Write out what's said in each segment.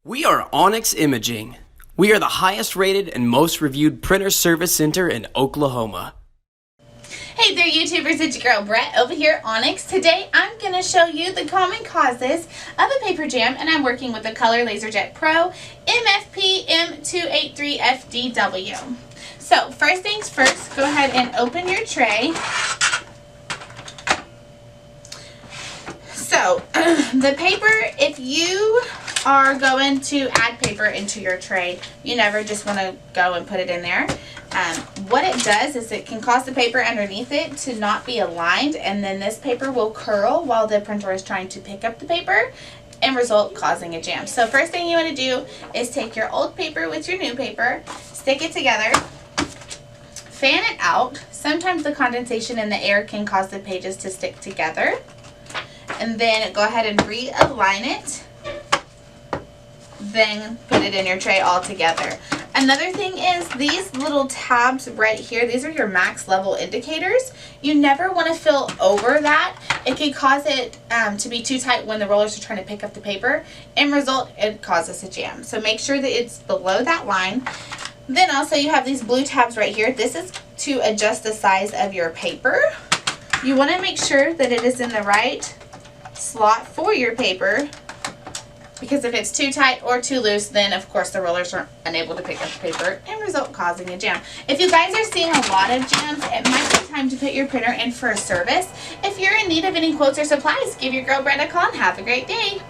We are Onyx Imaging. We are the highest rated and most reviewed printer service center in Oklahoma. Hey there YouTubers, it's your girl Brett over here at Onyx. Today I'm going to show you the common causes of a paper jam, and I'm working with the Color LaserJet Pro MFP M283fdw. So first things first, go ahead and open your tray. So the paper, if you are going to add paper into your tray, you never just want to go and put it in there. What it does is it can cause the paper underneath it to not be aligned, and then this paper will curl while the printer is trying to pick up the paper and result causing a jam. So first thing you want to do is take your old paper with your new paper, stick it together, fan it out. Sometimes the condensation in the air can cause the pages to stick together, and then go ahead and realign it. Then put it in your tray all together. Another thing is these little tabs right here, these are your max level indicators. You never want to fill over that. It can cause it to be too tight when the rollers are trying to pick up the paper, and result it causes a jam. So make sure that it's below that line. Then also you have these blue tabs right here. This is to adjust the size of your paper. You want to make sure that it is in the right slot for your paper, because if it's too tight or too loose, then of course the rollers are unable to pick up the paper and result causing a jam. If you guys are seeing a lot of jams, it might be time to put your printer in for a service. If you're in need of any quotes or supplies, give your girl Brett a call and have a great day.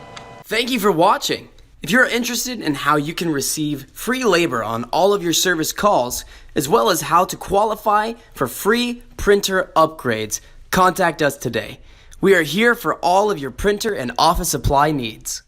Thank you for watching. If you're interested in how you can receive free labor on all of your service calls, as well as how to qualify for free printer upgrades, contact us today. We are here for all of your printer and office supply needs.